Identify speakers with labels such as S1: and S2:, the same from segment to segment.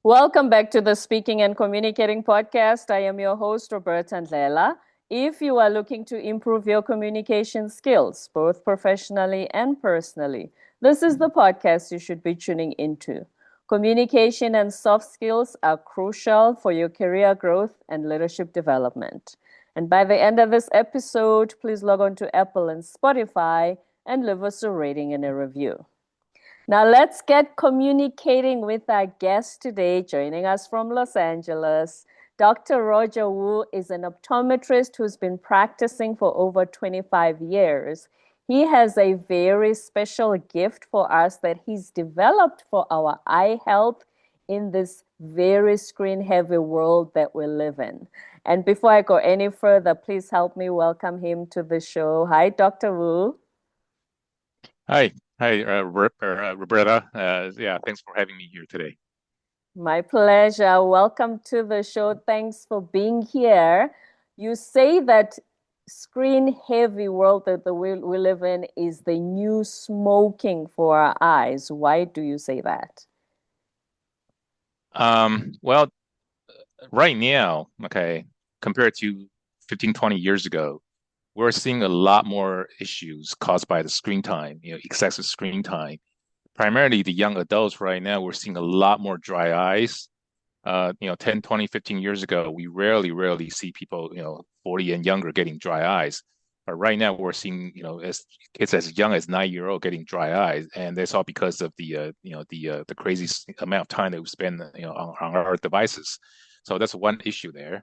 S1: Welcome back to the Speaking and Communicating podcast. I am your host, Roberta Ndlela. If you are looking to improve your communication skills, both professionally and personally, this is the podcast you should be tuning into. Communication and soft skills are crucial for your career growth and leadership development. And by the end of this episode, please log on to Apple and Spotify and leave us a rating and a review. Now, let's get communicating with our guest today, joining us from Los Angeles. Dr. Roger Wu is an optometrist who's been practicing for over 25 years. He has a very special gift for us that he's developed for our eye health in this very screen heavy world that we live in. And before I go any further, please help me welcome him to the show. Hi, Dr. Wu.
S2: Hi, Roberta. Yeah, thanks for having me here today.
S1: My pleasure. Welcome to the show. Thanks for being here. You say that screen heavy world that we live in is the new smoking for our eyes. Why do you say that?
S2: Well, right now, okay, compared to 15, 20 years ago, we're seeing a lot more issues caused by the screen time, excessive screen time. Primarily the young adults right now, we're seeing a lot more dry eyes. 10, 20, 15 years ago, we rarely see people, 40 and younger getting dry eyes. But right now we're seeing, as kids as young as 9-year-old getting dry eyes. And that's all because of the crazy amount of time that we spend, on our devices. So that's one issue there.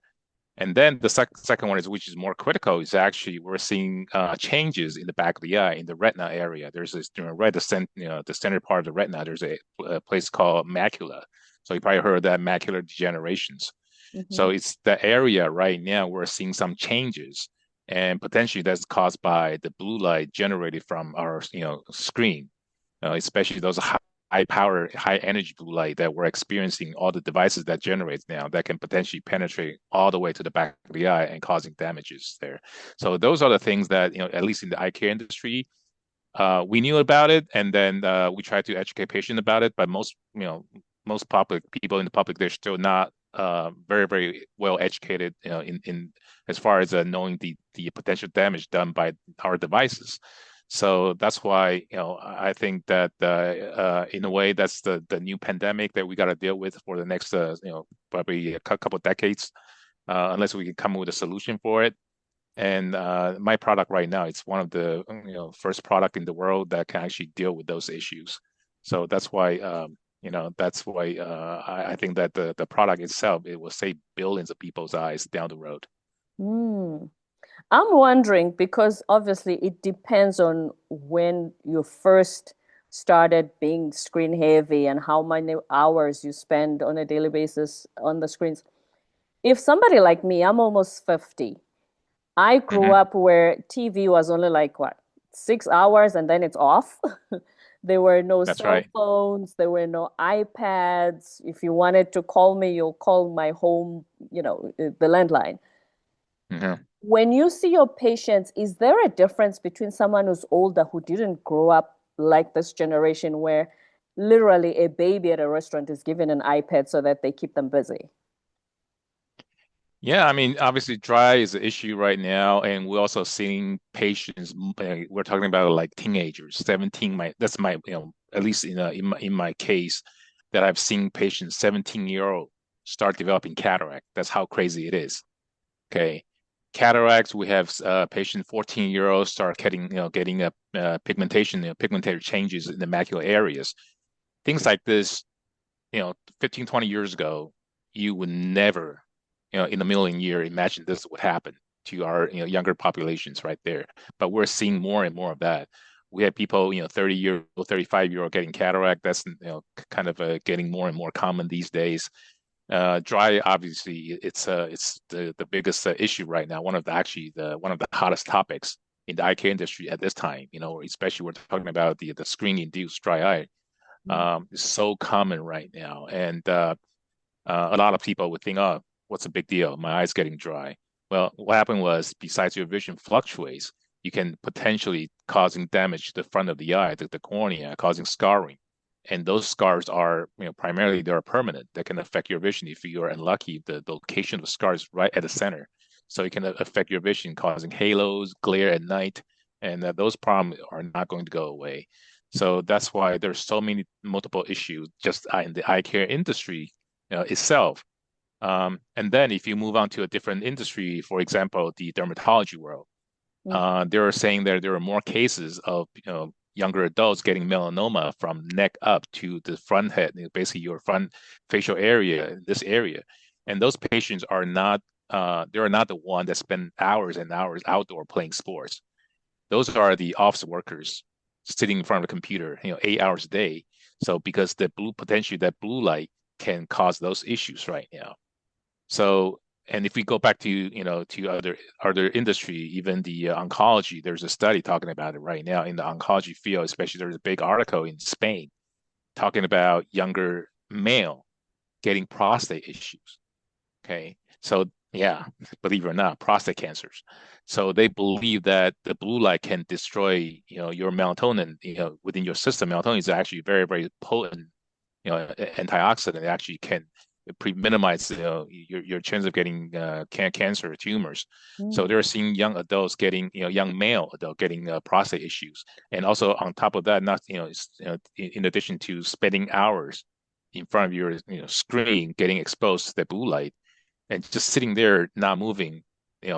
S2: And then the second one is, which is more critical, is actually we're seeing changes in the back of the eye, in the retina area. There's this, right, the center part of the retina. There's a place called macula. So you probably heard of that, macular degenerations. So
S1: Mm-hmm.
S2: it's the area right now we're seeing some changes, and potentially that's caused by the blue light generated from our screen, especially those high power, high energy blue light that we're experiencing, all the devices that generates now that can potentially penetrate all the way to the back of the eye and causing damages there. So those are the things that, at least in the eye care industry, we knew about it, and then we tried to educate patients about it. But most public people in the public, they're still not very well educated, in as far as knowing the potential damage done by our devices. So that's why, I think that in a way that's the new pandemic that we got to deal with for the next probably a couple of decades, unless we can come up with a solution for it. And my product right now, it's one of the first product in the world that can actually deal with those issues. So that's why I think that the product itself, it will save billions of people's eyes down the road.
S1: Hmm. I'm wondering because obviously it depends on when you first started being screen heavy and how many hours you spend on a daily basis on the screens. If somebody like me, I'm almost 50. I grew
S2: Hmm.
S1: up where TV was only like what, 6 hours and then it's off. There were no
S2: That's
S1: cell
S2: right.
S1: phones, there were no iPads. If you wanted to call me, you'll call my home, the landline.
S2: Hmm.
S1: When you see your patients, is there a difference between someone who's older who didn't grow up like this generation where literally a baby at a restaurant is given an iPad so that they keep them busy?
S2: Yeah, I mean, obviously, dry is an issue right now, and we're also seeing patients. We're talking about like teenagers, 17. That's my, at least in my case, that I've seen patients 17-year-old start developing cataract. That's how crazy it is. Okay, cataracts. We have patient 14-year-olds start getting a pigmentation, pigmentary changes in the macular areas. Things like this, 15, 20 years ago, you would never, in a million year, imagine this would happen to our, younger populations right there. But we're seeing more and more of that. We have people, 30-year-old, 35-year-old getting cataract. That's, kind of getting more and more common these days. Dry, obviously, it's the biggest issue right now. One of the hottest topics in the eye care industry at this time. Especially we're talking about the screen-induced dry eye. Is so common right now, and a lot of people would think, "Oh, what's the big deal? My eye's getting dry." Well, what happened was, besides your vision fluctuates, you can potentially causing damage to the front of the eye, the cornea, causing scarring. And those scars are, primarily they are permanent. That can affect your vision if you are unlucky. The location of the scar is right at the center, so it can affect your vision, causing halos, glare at night, and those problems are not going to go away. So that's why there's so many multiple issues just in the eye care industry itself. And then if you move on to a different industry, for example, the dermatology world, they were saying that there are more cases of younger adults getting melanoma from neck up to the front head, basically your front facial area, this area. And those patients are not they are not the one that spend hours and hours outdoor playing sports. Those are the office workers sitting in front of a computer, 8 hours a day. So because the potentially that blue light can cause those issues right now. So, and if we go back to, to other industry, even the oncology, there's a study talking about it right now in the oncology field, especially there's a big article in Spain talking about younger male getting prostate issues. Okay. So yeah, believe it or not, prostate cancers. So they believe that the blue light can destroy, your melatonin, within your system. Melatonin is actually very, very potent, antioxidant. It actually can minimize your chance of getting cancer or tumors. So
S1: Mm.
S2: they're seeing young adults getting, young male adult getting prostate issues, and also on top of that, not in addition to spending hours in front of your screen getting exposed to the blue light and just sitting there not moving,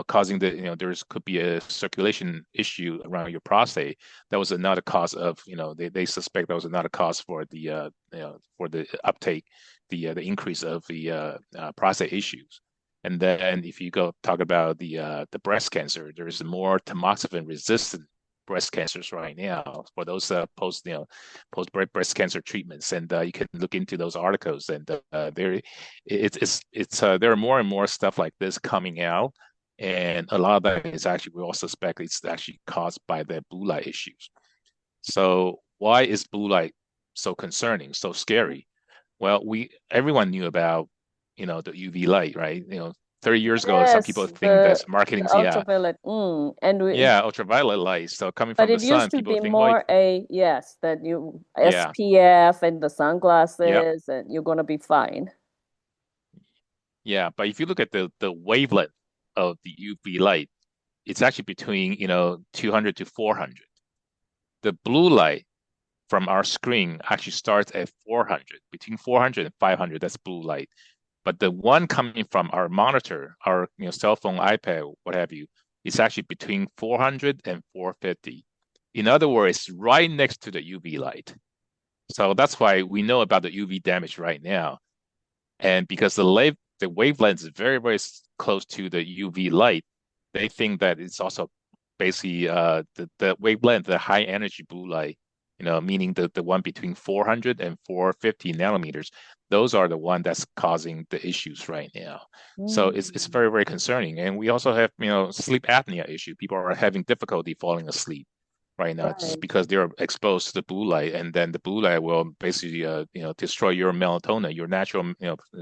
S2: causing there's could be a circulation issue around your prostate. That was another cause of, they suspect that was another cause for the for the uptake, the increase of the prostate issues. And then if you go talk about the breast cancer, there's more tamoxifen resistant breast cancers right now for those post breast cancer treatments, and you can look into those articles, and there there are more and more stuff like this coming out, and a lot of that is actually, we all suspect it's actually caused by the blue light issues. So why is blue light so concerning, so scary? Well, we everyone knew about the UV light, right? 30 years ago, some people
S1: Yes,
S2: think that's marketing.
S1: the
S2: Yeah,
S1: ultraviolet. Mm.
S2: yeah, ultraviolet light. So coming
S1: But
S2: from the
S1: it used
S2: sun,
S1: to
S2: people
S1: be
S2: think, well,
S1: more a yes, that you
S2: yeah,
S1: SPF and the
S2: yep,
S1: sunglasses and you're gonna be fine.
S2: yeah. But if you look at the wavelength of the UV light, it's actually between 200 to 400. The blue light from our screen actually starts at 400, between 400 and 500. That's blue light. But the one coming from our monitor, our cell phone, iPad, what have you, is actually between 400 and 450. In other words, right next to the UV light. So that's why we know about the UV damage right now. And because the wavelength is very, very close to the UV light, they think that it's also basically the wavelength, the high energy blue light, meaning the one between 400 and 450 nanometers. Those are the one that's causing the issues right now. So it's
S1: Mm.
S2: very, very concerning. And we also have, sleep apnea issue. People are having difficulty falling asleep right now just
S1: Right.
S2: because they're exposed to the blue light, and then the blue light will basically destroy your melatonin, your natural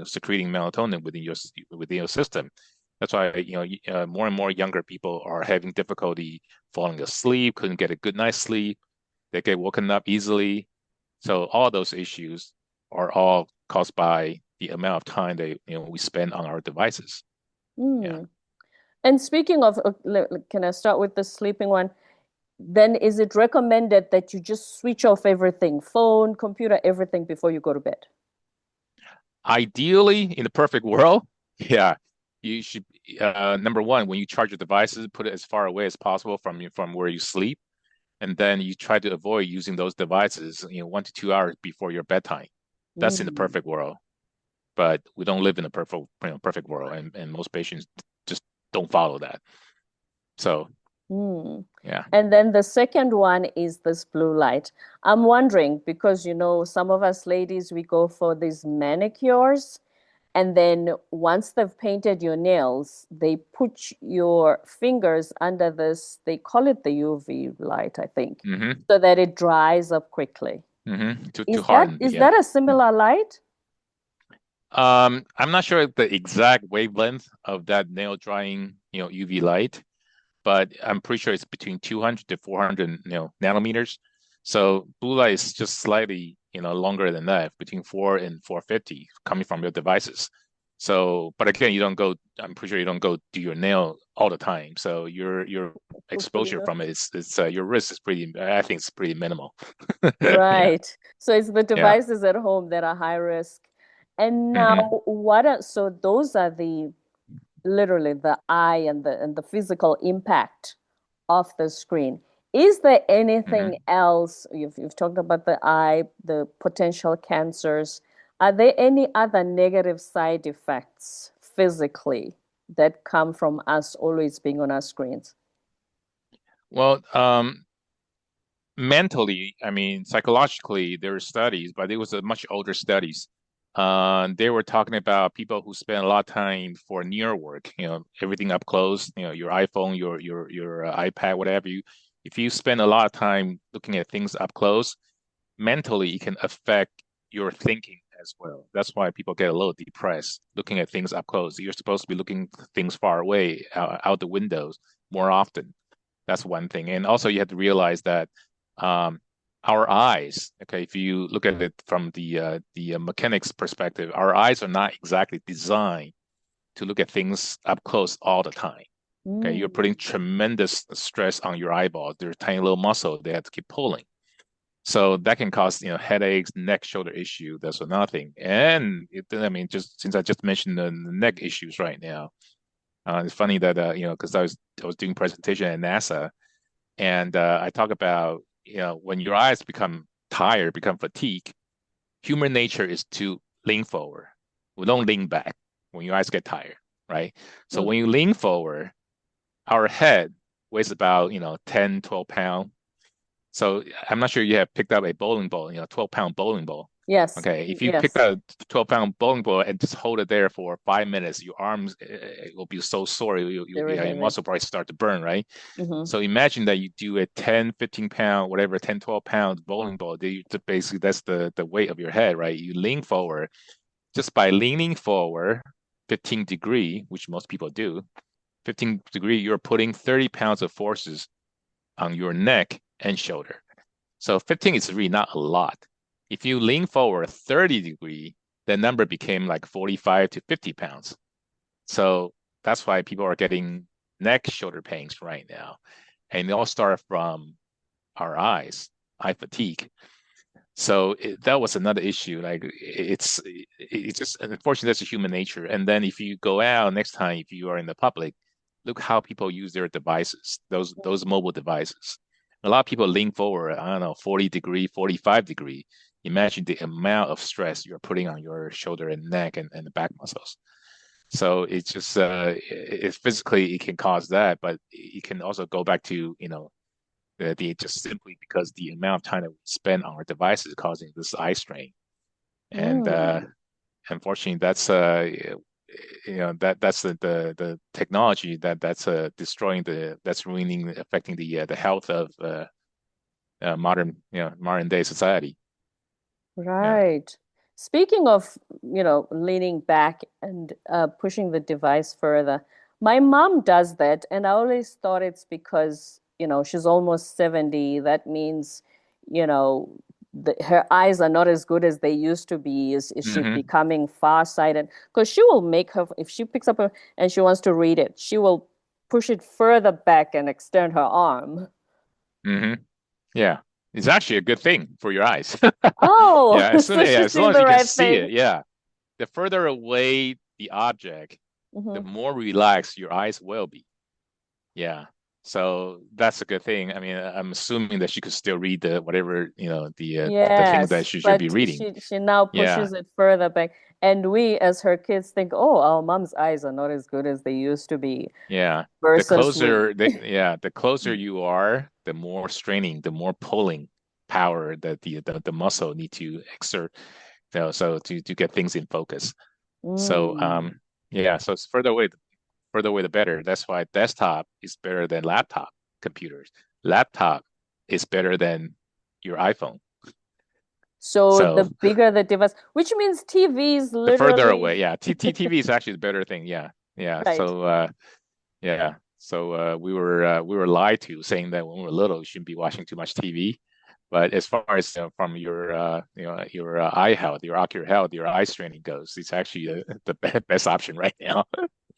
S2: secreting melatonin within your system. That's why more and more younger people are having difficulty falling asleep, couldn't get a good night's sleep, they get woken up easily. So all those issues are all caused by the amount of time that we spend on our devices. Yeah.
S1: Mm. And speaking of, can I start with the sleeping one? Then is it recommended that you just switch off everything, phone, computer, everything before you go to bed?
S2: Ideally, in the perfect world, yeah, you should number one, when you charge your devices, put it as far away as possible from where you sleep, and then you try to avoid using those devices, 1 to 2 hours before your bedtime. That's in the
S1: Mm.
S2: perfect world, but we don't live in a perfect world, and most patients just don't follow that. So
S1: Mm.
S2: yeah.
S1: And then the second one is this blue light. I'm wondering because, some of us ladies, we go for these manicures, and then once they've painted your nails, they put your fingers under this, they call it the UV light, I think,
S2: Mm-hmm.
S1: so that it dries up quickly.
S2: Mm-hmm. To
S1: Is that
S2: harden,
S1: is
S2: yeah.
S1: that a similar light?
S2: I'm not sure the exact wavelength of that nail drying, UV light, but I'm pretty sure it's between 200 to 400, nanometers. So blue light is just slightly, longer than that, between 4 and 450 coming from your devices. So, but again, I'm pretty sure you don't go do your nail all the time. So your
S1: Hopefully
S2: exposure
S1: not.
S2: from it is your risk is I think it's pretty minimal. Yeah.
S1: Right. So it's the
S2: Yeah.
S1: devices at home that are high risk. And now
S2: Hmm.
S1: so those are the literally the eye and the physical impact of the screen. Is there anything
S2: Hmm.
S1: else? You've talked about the eye, the potential cancers. Are there any other negative side effects physically that come from us always being on our screens?
S2: Well, mentally, I mean, psychologically, there are studies, but it was a much older studies. They were talking about people who spend a lot of time for near work, everything up close, your iPhone, your iPad, whatever you. If you spend a lot of time looking at things up close, mentally it can affect your thinking as well. That's why people get a little depressed looking at things up close. You're supposed to be looking things far away, out the windows more often. That's one thing. And also you have to realize that um, our eyes, okay, if you look at it from the mechanics perspective, our eyes are not exactly designed to look at things up close all the time. Okay, you're putting
S1: Mm.
S2: tremendous stress on your eyeball. They're tiny little muscle. They have to keep pulling. So that can cause, headaches, neck, shoulder issue. That's another thing. And I mean, just since I just mentioned the neck issues right now, it's funny that because I was doing presentation at NASA, and I talk about when your eyes become tired, become fatigued, human nature is to lean forward. We don't lean back when your eyes get tired, right? So
S1: Mm.
S2: when you lean forward, our head weighs about 10, 12 pounds. So I'm not sure you have picked up a bowling ball, 12-pound bowling ball.
S1: Yes.
S2: Okay, if you pick
S1: Yes.
S2: that 12-pound bowling ball and just hold it there for 5 minutes, your arms will be so sore,
S1: Very
S2: yeah, your
S1: heavy.
S2: muscle probably start to burn, right?
S1: Hmm.
S2: So imagine that you do a 10, 15 pound, whatever, 10, 12 pound bowling ball. Basically, that's the weight of your head, right? You lean forward. Just by leaning forward 15 degree, which most people do, 15 degree, you're putting 30 pounds of forces on your neck and shoulder. So 15 is really not a lot. If you lean forward 30 degree, the number became like 45 to 50 pounds. So that's why people are getting neck, shoulder pains right now. And they all start from our eyes, eye fatigue. So that was another issue. Like it's just unfortunately that's a human nature. And then if you go out next time, if you are in the public, look how people use their devices, those mobile devices. A lot of people lean forward, I don't know, 40 degree, 45 degree. Imagine the amount of stress you're putting on your shoulder and neck and the back muscles. So it's just physically it can cause that, but it can also go back to, the just simply because the amount of time that we spend on our devices is causing this eye strain. And
S1: Mm.
S2: unfortunately, that's the technology that's destroying that's ruining, affecting the health of modern day society. Yeah.
S1: Right. Speaking of, leaning back and pushing the device further, my mom does that, and I always thought it's because, she's almost 70. That means, you know, her eyes are not as good as they used to be. Is she's
S2: Hmm.
S1: becoming farsighted? Because she will make her, if she picks up a, and she wants to read it, she will push it further back and extend her arm.
S2: Hmm. Yeah. It's actually a good thing for your eyes.
S1: Oh,
S2: Yeah, as soon
S1: so
S2: yeah,
S1: she's
S2: as long
S1: doing
S2: as
S1: the
S2: you can
S1: right
S2: see
S1: thing.
S2: it, yeah. The further away the object, the
S1: Hmm.
S2: more relaxed your eyes will be. Yeah. So that's a good thing. I mean, I'm assuming that she could still read the whatever, the things that
S1: Yes,
S2: she should be
S1: but
S2: reading.
S1: she now
S2: Yeah.
S1: pushes it further back. And we, as her kids, think, oh, our mom's eyes are not as good as they used to be,
S2: Yeah.
S1: versus we.
S2: The closer you are, the more straining, the more pulling power that the muscle need to exert, so to get things in focus. So
S1: Mm.
S2: yeah, so it's further away the better. That's why desktop is better than laptop computers. Laptop is better than your iPhone.
S1: So the
S2: So
S1: bigger the device, which means TVs
S2: the further
S1: literally,
S2: away, yeah, TV is actually the better thing. Yeah, yeah.
S1: right.
S2: So we were lied to saying that when we were little, we shouldn't be watching too much TV. But as far as from your eye health, your ocular health, your eye straining goes, it's actually the best option right now.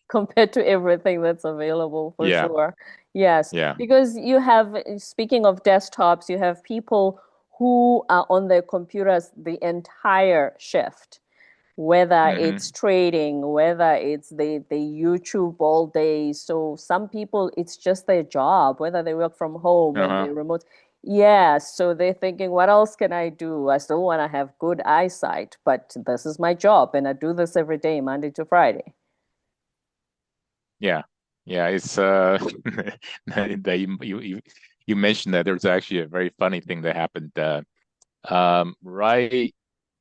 S1: compared to everything that's available for
S2: Yeah,
S1: sure. Yes,
S2: yeah.
S1: because you have, speaking of desktops, you have people who are on their computers the entire shift, whether
S2: Hmm.
S1: it's trading, whether it's they YouTube all day. So some people, it's just their job, whether they work from home and
S2: Uh-huh.
S1: they remote. Yeah, so they're thinking, what else can I do? I still want to have good eyesight, but this is my job, and I do this every day, Monday to Friday.
S2: Yeah, yeah. It's that you mentioned that there's actually a very funny thing that happened. Right,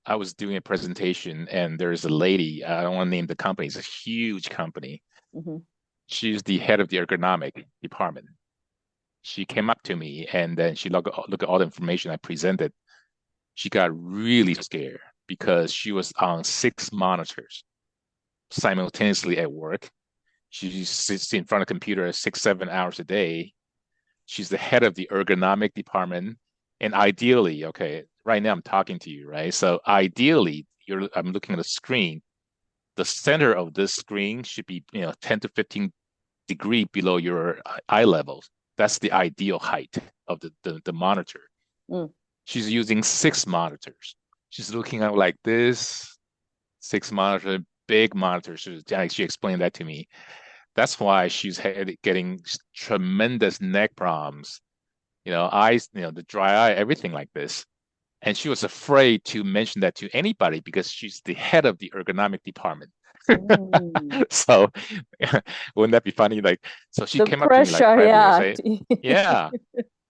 S2: I was doing a presentation, and there's a lady. I don't want to name the company. It's a huge company.
S1: Hmm.
S2: She's the head of the ergonomic department. She came up to me, and then she looked at all the information I presented. She got really scared because she was on 6 monitors simultaneously at work. She sits in front of a computer 6, 7 hours a day. She's the head of the ergonomic department. And ideally, okay, right now I'm talking to you, right? So ideally, I'm looking at the screen. The center of this screen should be, 10 to 15 degree below your eye level. That's the ideal height of the monitor.
S1: Mm.
S2: She's using 6 monitors. She's looking at like this, 6 monitor, big monitors. She explained that to me. That's why getting tremendous neck problems, eyes, the dry eye, everything like this. And she was afraid to mention that to anybody because she's the head of the ergonomic department.
S1: Mm.
S2: So wouldn't that be funny? Like, so she
S1: The
S2: came up to me like
S1: pressure,
S2: privately and
S1: yeah.
S2: say, yeah.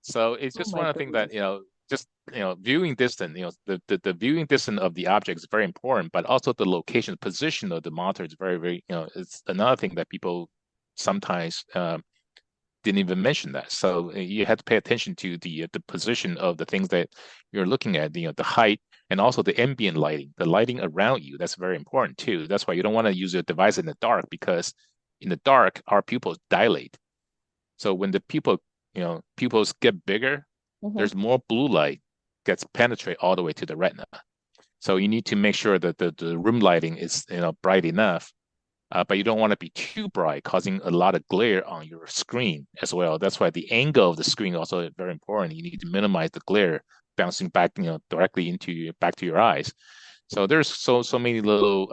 S2: So it's
S1: Oh
S2: just
S1: my
S2: one of the things that,
S1: goodness.
S2: just, viewing distance, the viewing distance of the object is very important, but also the location, position of the monitor is very, very, it's another thing that people sometimes didn't even mention that. So you have to pay attention to the position of the things that you're looking at, the height and also the ambient lighting, the lighting around you. That's very important too. That's why you don't want to use your device in the dark because in the dark, our pupils dilate. So when the pupils get bigger,
S1: Hmm.
S2: there's more blue light gets penetrate all the way to the retina. So you need to make sure that the room lighting is bright enough, but you don't want to be too bright, causing a lot of glare on your screen as well. That's why the angle of the screen also is very important. You need to minimize the glare bouncing back, directly back to your eyes. So there's so many little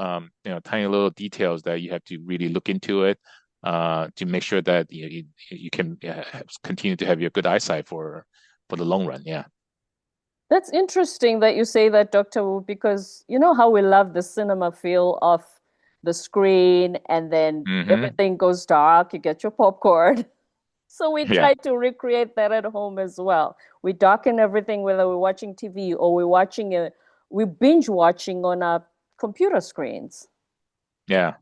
S2: tiny little details that you have to really look into it to make sure that you can continue to have your good eyesight for the long run. Yeah.
S1: That's interesting that you say that, Dr. Wu, because you know how we love the cinema feel of the screen and then
S2: Hmm.
S1: everything goes dark, you get your popcorn. So we
S2: Yeah.
S1: try to recreate that at home as well. We darken everything, whether we're watching TV or we binge watching on our computer screens.
S2: Yeah.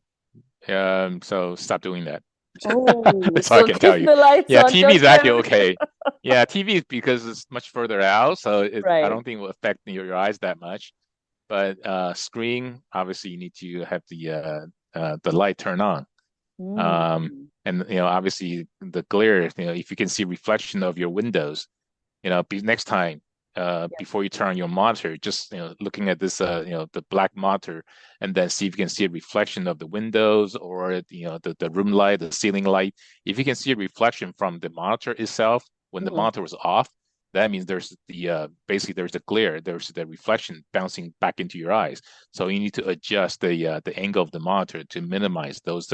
S2: So stop doing that.
S1: Oh,
S2: That's all I
S1: so
S2: can tell
S1: keep
S2: you.
S1: the lights
S2: Yeah,
S1: on,
S2: TV is actually
S1: doctor.
S2: okay. Yeah, TV is because it's much further out, so I
S1: Right.
S2: don't think it will affect your eyes that much. But screen, obviously, you need to have the light turned on.
S1: Mm.
S2: And obviously, the glare. If you can see reflection of your windows, next time,
S1: Yeah.
S2: before you turn on your monitor, just looking at this the black monitor, and then see if you can see a reflection of the windows or the room light, the ceiling light. If you can see a reflection from the monitor itself when the
S1: Mm.
S2: monitor was off, that means there's basically there's the glare, there's the reflection bouncing back into your eyes. So you need to adjust the angle of the monitor to minimize those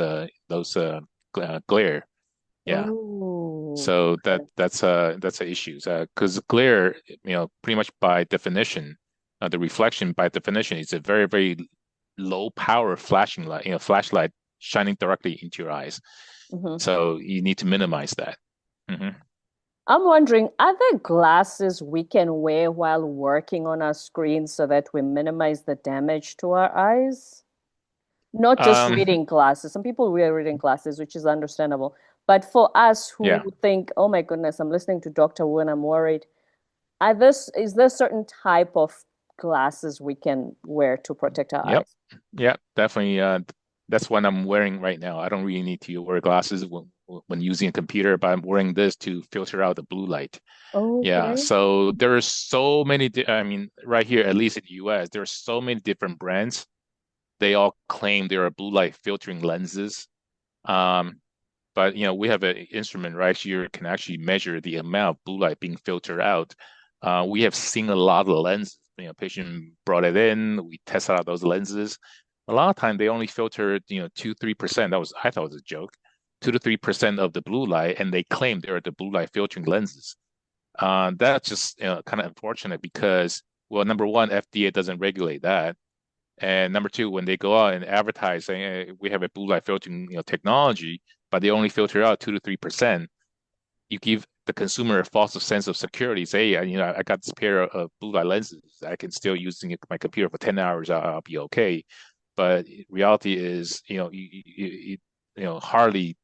S2: glare. Yeah.
S1: Oh,
S2: So
S1: okay.
S2: that's a issue. Because glare, pretty much by definition, the reflection by definition is a very, very low power flashing light, flashlight shining directly into your eyes.
S1: Mhm.
S2: So you need to minimize that. Hmm.
S1: I'm wondering, are there glasses we can wear while working on our screens so that we minimize the damage to our eyes? Not just
S2: Um,
S1: reading glasses. Some people wear reading glasses, which is understandable. But for us who
S2: yeah.
S1: think, oh my goodness, I'm listening to Dr. Wu and I'm worried, is there certain type of glasses we can wear to protect our
S2: Yep.
S1: eyes?
S2: Yeah, definitely. That's what I'm wearing right now. I don't really need to wear glasses when using a computer, but I'm wearing this to filter out the blue light. Yeah,
S1: Okay.
S2: so there are so many, I mean, right here, at least in the US, there are so many different brands. They all claim they are blue light filtering lenses. Um, but we have an instrument right here can actually measure the amount of blue light being filtered out. We have seen a lot of lenses. Patient brought it in, we tested out those lenses. A lot of time they only filtered, 2-3%. I thought it was a joke. 2 to 3% of the blue light, and they claim they're the blue light filtering lenses. That's just kind of unfortunate because, well, number one, FDA doesn't regulate that. And number two, when they go out and advertise saying, "Hey, we have a blue light filtering, technology," but they only filter out 2 to 3%, you give the consumer a false sense of security. Say, "Hey, I got this pair of blue light lenses. I can still using my computer for 10 hours. I'll be okay." But reality is, hardly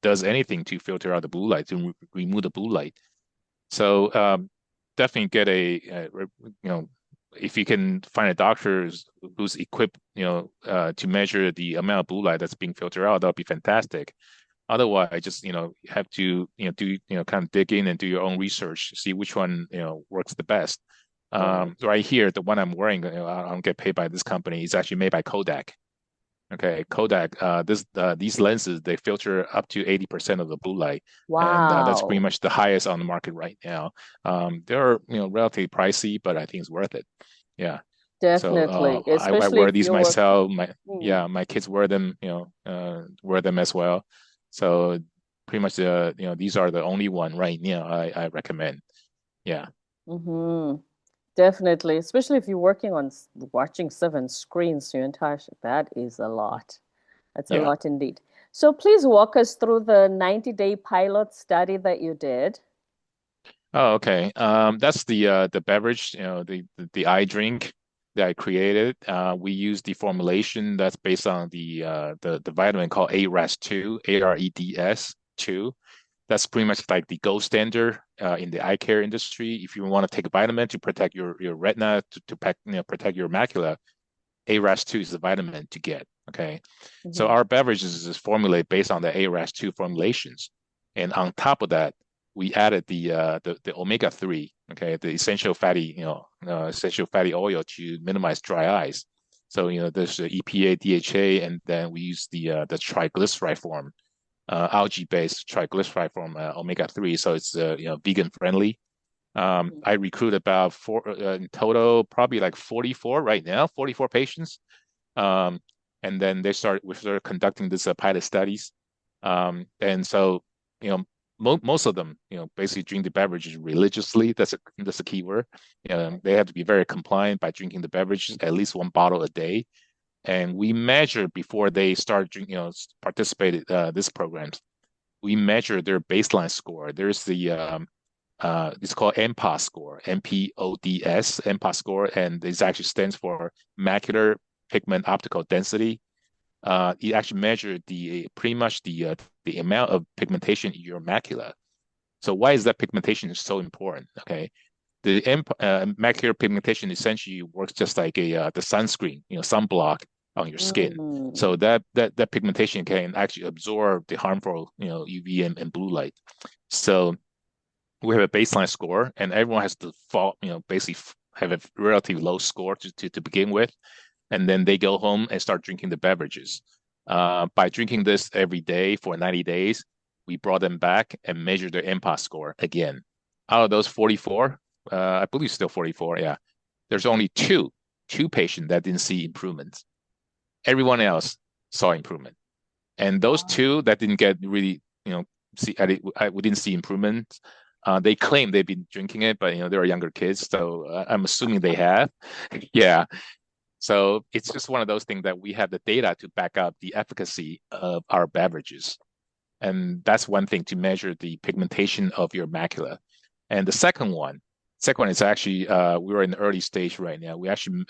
S2: does anything to filter out the blue light, to remove the blue light. So definitely get if you can find a doctor who's equipped, to measure the amount of blue light that's being filtered out, that'll be fantastic. Otherwise, just have to do kind of dig in and do your own research, see which one works the best.
S1: Right.
S2: Right here, the one I'm wearing, I don't get paid by this company. It's actually made by Kodak. Okay, Kodak. These lenses they filter up to 80% of the blue light, and that's pretty
S1: Wow.
S2: much the highest on the market right now. They're relatively pricey, but I think it's worth it. Yeah. So
S1: Definitely.
S2: I
S1: Especially
S2: wear
S1: if
S2: these
S1: you're working.
S2: myself.
S1: Hmm.
S2: My kids wear them. Wear them as well. So pretty much these are the only one right now I recommend. Yeah.
S1: Hmm. Definitely. Especially if you're working on watching 7 screens your entire that is a lot. That's a
S2: Yeah.
S1: lot indeed. So please walk us through the 90-day pilot study that you did.
S2: Oh, okay. That's the beverage, the eye drink that I created. We use the formulation that's based on the vitamin called AREDS2, AREDS2. That's pretty much like the gold standard in the eye care industry. If you want to take a vitamin to protect your retina, protect your macula, AREDS2 is the vitamin to get. Okay, so
S1: Hmm.
S2: our beverages is formulated based on the AREDS2 formulations, and on top of that, we added the omega-3, okay, the essential fatty oil to minimize dry eyes. So there's the EPA, DHA, and then we use the triglyceride form, algae-based triglyceride form, omega-3. So it's vegan friendly. I recruit about four in total, probably like 44 right now, 44 patients. Um, and then we started conducting this pilot studies. And so, you know, most of them, basically drink the beverages religiously. That's a key word. They have to be very compliant by drinking the beverages, at least one bottle a day. And we measure before they start drinking, participate this program. We measure their baseline score. There's it's called MPOS score, MPODS, MPOS score, and this actually stands for macular pigment optical density. It actually measured pretty much the amount of pigmentation in your macula. So why is that pigmentation so important? Okay, the macular pigmentation essentially works just like the sunscreen, sunblock on your skin.
S1: Mm.
S2: So that pigmentation can actually absorb the harmful, UV and blue light. So we have a baseline score, and everyone has to fall, basically have a relatively low score to begin with, and then they go home and start drinking the beverages. By drinking this every day for 90 days, we brought them back and measured their MPOS score again. Out of those 44, I believe still 44, yeah, there's only two patients that didn't see improvements. Everyone else saw improvement. And those
S1: Wow.
S2: two that didn't get really, we didn't see improvement. They claim they've been drinking it, but they're younger kids, so I'm assuming they have. Yeah. So it's just one of those things that we have the data to back up the efficacy of our beverages. And that's one thing to measure the pigmentation of your macula. And the second one is actually we're in the early stage right now. We actually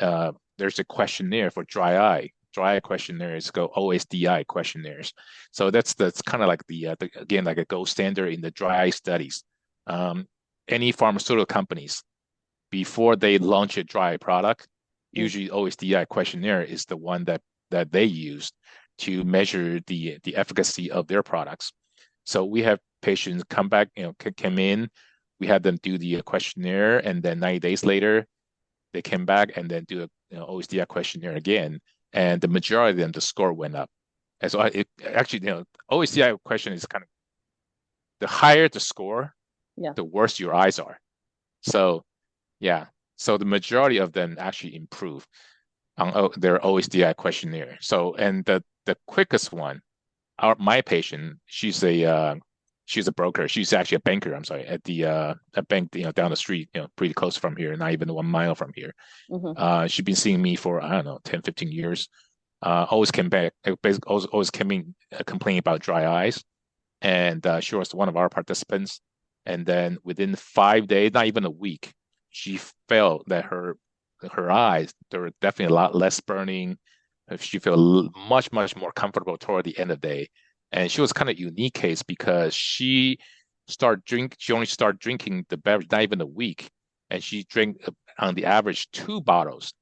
S2: there's a questionnaire for dry eye. Dry eye questionnaires go OSDI questionnaires. So that's kind of like again like a gold standard in the dry eye studies. Um, any pharmaceutical companies before they launch a dry eye product,
S1: Mm.
S2: usually OSDI questionnaire is the one that they use to measure the efficacy of their products. So we have patients come back, came in, we had them do the questionnaire, and then 90 days later, they came back and then do a OSDI questionnaire again, and the majority of them, the score went up. And so it actually, OSDI question is kind of the higher the score,
S1: Yeah.
S2: the worse your eyes are. So yeah, so the majority of them actually improve on their OSDI questionnaire. So and the quickest one, my patient, she's a broker. She's actually a banker. I'm sorry, at the a bank down the street, pretty close from here, not even 1 mile from here.
S1: Mm-hmm.
S2: She's been seeing me for, I don't know, 10, 15 years. Always came back, basically always came in complaining about dry eyes. And she was one of our participants. And then within 5 days, not even a week, she felt that her eyes, there were definitely a lot less burning. She felt much more comfortable toward the end of the day. And she was kind of unique case because she only started drinking the beverage not even a week, and she drank on the average 2 bottles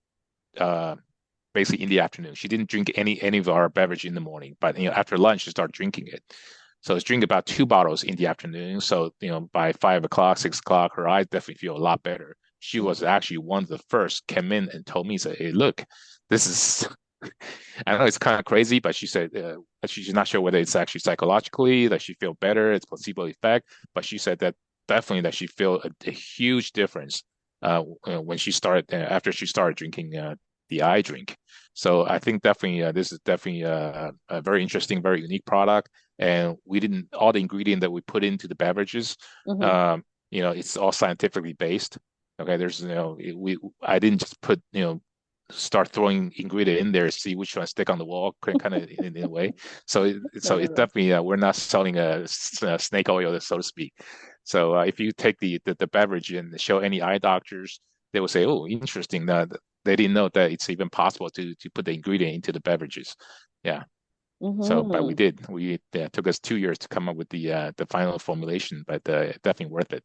S2: uh, basically in the afternoon. She didn't drink any of our beverage in the morning, but after lunch she started drinking it. So it's drinking about 2 bottles in the afternoon. So by 5 o'clock, 6 o'clock, her eyes definitely feel a lot better. She was actually one of the first came in and told me, said, "Hey, look, this is." I know it's kind of crazy, but she said she's not sure whether it's actually psychologically that she feel better, it's placebo effect, but she said that definitely that she feel a huge difference when she started after she started drinking the eye drink. So I think definitely this is definitely a very interesting, very unique product. And we didn't all the ingredient that we put into the beverages,
S1: Mm-hmm.
S2: it's all scientifically based. Okay, there's we I didn't just put start throwing ingredient in there, see which one stick on the wall, kind of in a way. So it's definitely we're not selling a snake oil, so to speak. So if you take the beverage and show any eye doctors, they will say, "Oh, interesting." They didn't know that it's even possible to put the ingredient into the beverages. Yeah. So, but we
S1: Mm-hmm.
S2: did. It took us 2 years to come up with the final formulation, but definitely worth it.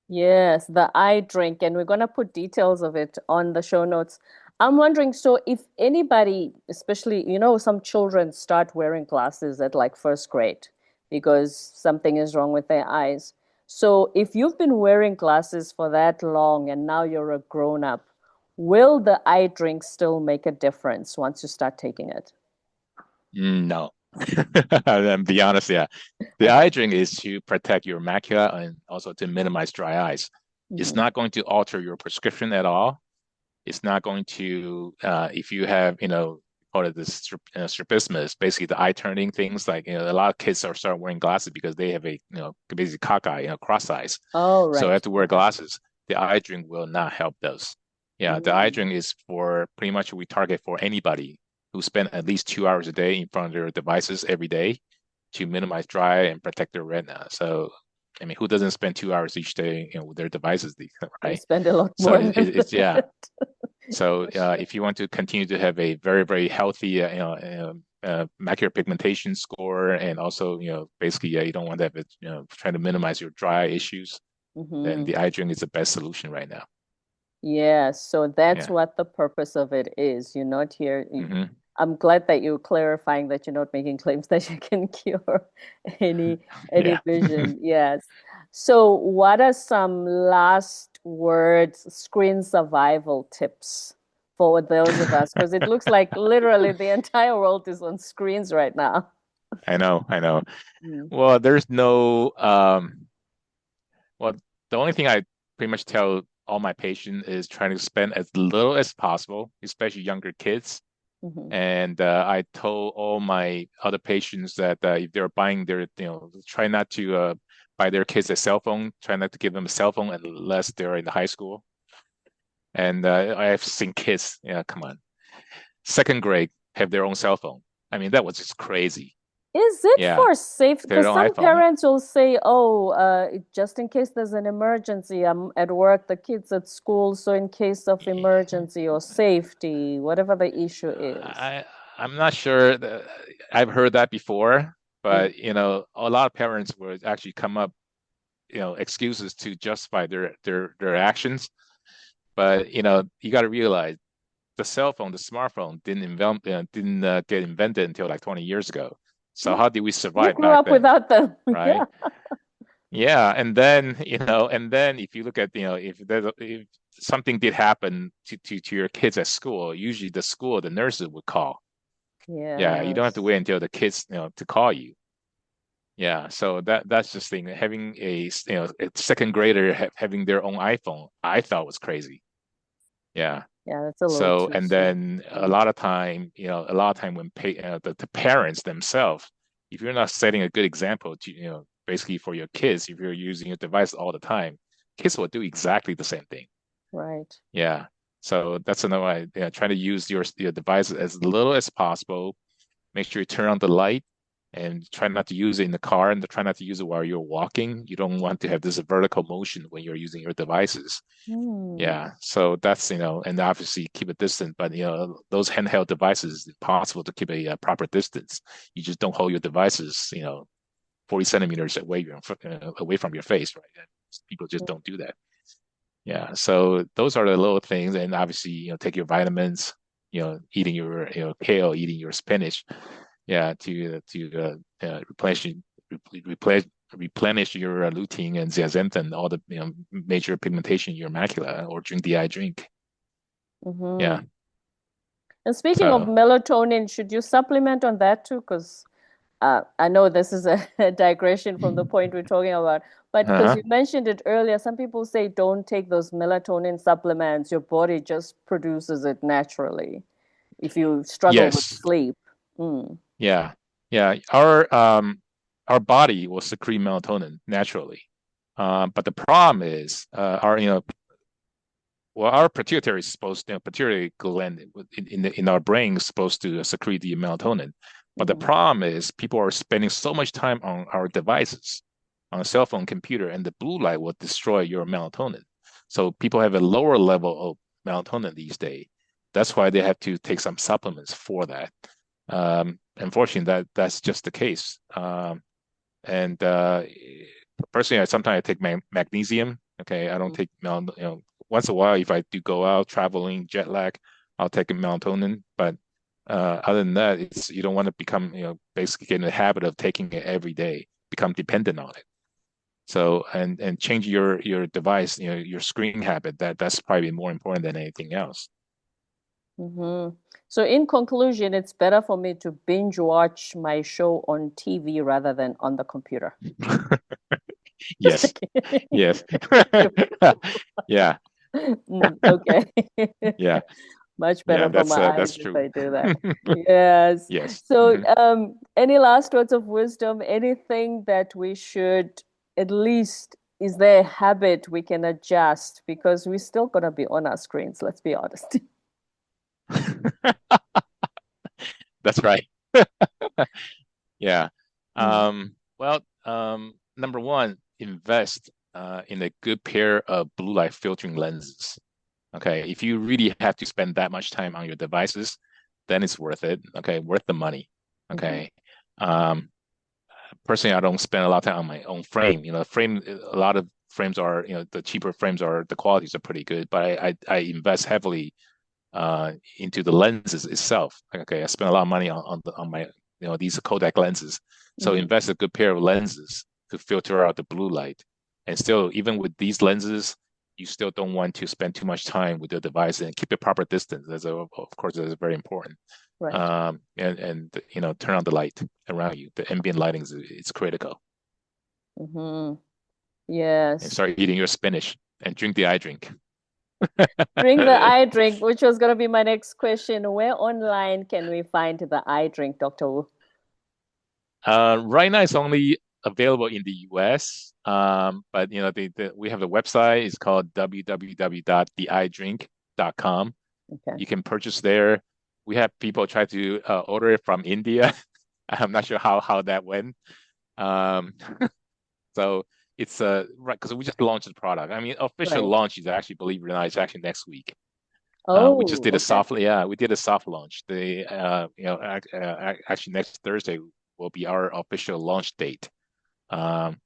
S1: Yes, the eye drink, and we're going to put details of it on the show notes. I'm wondering, so if anybody, especially, some children start wearing glasses at like first grade because something is wrong with their eyes. So if you've been wearing glasses for that long and now you're a grown up, will the eye drink still make a difference once you start taking it?
S2: No. And be honest, yeah. The eye
S1: Okay.
S2: drink is to protect your macula and also to minimize dry eyes. It's
S1: Hmm.
S2: not going to alter your prescription at all. It's not going to, if you have, call it this strabismus, basically the eye turning things. Like, a lot of kids are starting wearing glasses because they have a, basically cockeye, cross eyes.
S1: Oh,
S2: So they
S1: right.
S2: have to wear
S1: Okay.
S2: glasses. The eye drink will not help those. Yeah, the eye
S1: Mm.
S2: drink is for pretty much we target for anybody who spend at least 2 hours a day in front of their devices every day to minimize dry and protect their retina. So, I mean, who doesn't spend 2 hours each day, with their devices,
S1: We
S2: right?
S1: spend a lot
S2: So
S1: more than
S2: it's yeah.
S1: that.
S2: So
S1: Sure.
S2: if you want to continue to have a very, very healthy, macular pigmentation score, and also, basically, you don't want to have it, trying to minimize your dry issues, then
S1: Hmm.
S2: the eye drink is the best solution right now.
S1: Yeah, so that's
S2: Yeah.
S1: what the purpose of it is. You're not here.
S2: Hmm.
S1: I'm glad that you're clarifying that you're not making claims that you can cure any any
S2: Yeah.
S1: vision. Yes. So what are some last words, screen survival tips for those of us? Because it looks like literally the entire world is on screens right now.
S2: I know, I know.
S1: Mm,
S2: Well, there's no well, the only thing I pretty much tell all my patients is trying to spend as little as possible, especially younger kids.
S1: mhm.
S2: And I told all my other patients that if they're buying their, try not to buy their kids a cell phone. Try not to give them a cell phone unless they're in the high school. And I have seen kids, yeah, come on, second grade have their own cell phone. I mean, that was just crazy.
S1: Is it
S2: Yeah,
S1: for safe?
S2: their
S1: Because
S2: own
S1: some
S2: iPhone.
S1: parents will say, oh, just in case there's an emergency, I'm at work, the kid's at school, so in case of emergency or safety, whatever the issue is.
S2: I I'm not sure that I've heard that before,
S1: Mm,
S2: but a lot of parents would actually come up, excuses to justify their actions. But you got to realize the cell phone, the smartphone didn't get invented until like 20 years ago. So how did we
S1: We
S2: survive
S1: grew
S2: back
S1: up
S2: then,
S1: without them.
S2: right?
S1: Yeah.
S2: Yeah, and then and then if you look at if something did happen to your kids at school, usually the nurses would call. Yeah, you don't have to
S1: Yes.
S2: wait until the kids to call you. Yeah, so that's just thing. Having a second grader having their own iPhone, I thought was crazy. Yeah.
S1: Yeah, that's a little
S2: So
S1: too
S2: and
S1: soon.
S2: then
S1: Mm.
S2: a lot of time when the parents themselves, if you're not setting a good example to basically for your kids, if you're using your device all the time, kids will do exactly the same thing.
S1: Right.
S2: Yeah. So that's another way. Yeah, try to use your device as little as possible. Make sure you turn on the light and try not to use it in the car and try not to use it while you're walking. You don't want to have this vertical motion when you're using your devices.
S1: Hmm.
S2: Yeah, so that's and obviously keep a distance, but those handheld devices, it's possible to keep a proper distance. You just don't hold your devices, 40 centimeters away from your face, right? And people just don't do that. Yeah, so those are the little things, and obviously, take your vitamins, eating your kale, eating your spinach, yeah, to replenish your lutein and zeaxanthin, all the major pigmentation in your macula, or drink the eye drink. Yeah.
S1: Mm-hmm. And speaking of
S2: So
S1: melatonin, should you supplement on that too? Because I know this is a digression from the point we're talking about, but because
S2: uh-huh.
S1: you mentioned it earlier, some people say don't take those melatonin supplements. Your body just produces it naturally if you struggle with
S2: Yes.
S1: sleep. Mm.
S2: Yeah. Yeah. Our body will secrete melatonin naturally. But the problem is our pituitary is supposed to, pituitary gland in our brain is supposed to secrete the melatonin. But the
S1: Mm-hmm.
S2: problem is people are spending so much time on our devices, on a cell phone, computer, and the blue light will destroy your melatonin. So people have a lower level of melatonin these days. That's why they have to take some supplements for that. Unfortunately, that's just the case. And Personally, sometimes I take magnesium. Okay, I don't take once in a while if I do go out traveling, jet lag, I'll take a melatonin. But other than that, it's you don't want to become basically get in the habit of taking it every day, become dependent on it. So and change your device, your screen habit. That's probably more important than anything else.
S1: Mm-hmm. So, in conclusion, it's better for me to binge watch my show on TV rather than on the computer. Just
S2: Yes,
S1: kidding.
S2: yes, yeah,
S1: Okay.
S2: yeah,
S1: Much
S2: yeah.
S1: better for my eyes
S2: That's
S1: if
S2: true.
S1: I do that. Yes.
S2: Yes.
S1: So,
S2: Hmm.
S1: any last words of wisdom? Anything that we should, at least, is there a habit we can adjust? Because we're still going to be on our screens, let's be honest.
S2: That's right. Yeah.
S1: Mm.
S2: Well, number one, invest in a good pair of blue light filtering lenses. Okay. If you really have to spend that much time on your devices, then it's worth it. Okay. Worth the money.
S1: Mm-hmm.
S2: Okay. Um, Personally, I don't spend a lot of time on my own frame. A lot of frames are, the cheaper frames are, the qualities are pretty good, but I invest heavily into the lenses itself. Okay, I spend a lot of money on my these Kodak lenses. So
S1: Mm-hmm.
S2: invest a good pair of lenses to filter out the blue light. And still, even with these lenses, you still don't want to spend too much time with your device and keep a proper distance. Of course, that's very important.
S1: Right.
S2: And turn on the light around you. The ambient lighting is critical.
S1: Mm-hmm.
S2: And
S1: Yes.
S2: start eating your spinach and drink the eye drink.
S1: Drink the eye drink, which was going to be my next question. Where online can we find the eye drink, Dr. Wu?
S2: Right now, it's only available in the US, but we have a website. It's called www.theeyedrink.com.
S1: Okay.
S2: You can purchase there. We have people try to order it from India. I'm not sure how that went. Um, so it's right because we just launched the product. I mean, official
S1: Right.
S2: launch is actually, believe it or not, it's actually next week. We just
S1: Oh,
S2: did a
S1: okay.
S2: soft, yeah, we did a soft launch. Actually next Thursday will be our official launch date. Um,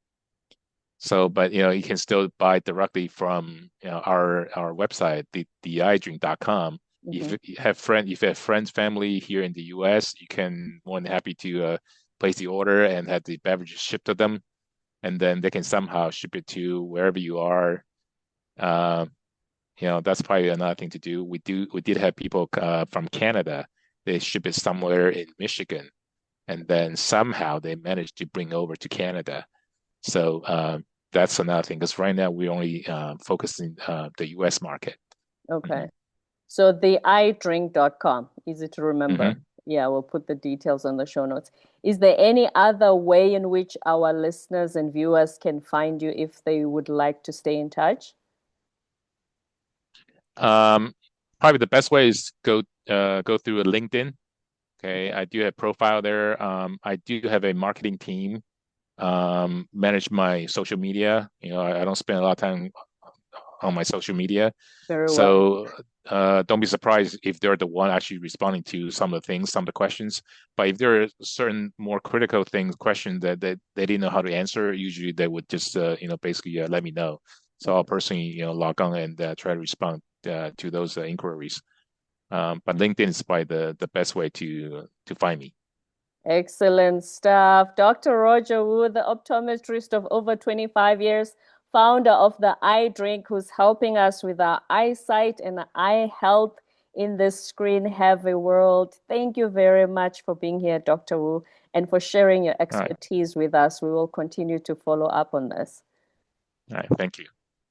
S2: but you can still buy directly from our website, theeyedrink.com.
S1: Mm-hmm.
S2: If you have friends, family here in the US, you can more than happy to place the order and have the beverages shipped to them, and then they can somehow ship it to wherever you are. Uh, that's probably another thing to do. We did have people from Canada. They ship it somewhere in Michigan, and then somehow they managed to bring over to Canada. So that's another thing, because right now we're only focusing the U.S. market.
S1: Okay. So the eyedrink.com, easy to remember.
S2: Mm-hmm.
S1: Yeah, we'll put the details on the show notes. Is there any other way in which our listeners and viewers can find you if they would like to stay in touch?
S2: Probably the best way is go through a LinkedIn. Okay, I do have profile there. I do have a marketing team, manage my social media. I don't spend a lot of time on my social media.
S1: Very well.
S2: So don't be surprised if they're the one actually responding to some of the things, some of the questions. But if there are certain more critical questions that they didn't know how to answer, usually they would just basically let me know. So I'll personally log on and try to respond to those inquiries. But LinkedIn is probably the best way to find me.
S1: Excellent stuff. Dr. Roger Wu, the optometrist of over 25 years, founder of the Eye Drink, who's helping us with our eyesight and eye health in this screen-heavy world. Thank you very much for being here, Dr. Wu, and for sharing your
S2: All right.
S1: expertise with us. We will continue to follow up on this.
S2: All right. Thank you.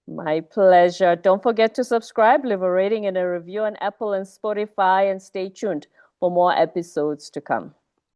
S1: My pleasure. Don't forget to subscribe, leave a rating and a review on Apple and Spotify, and stay tuned for more episodes to come.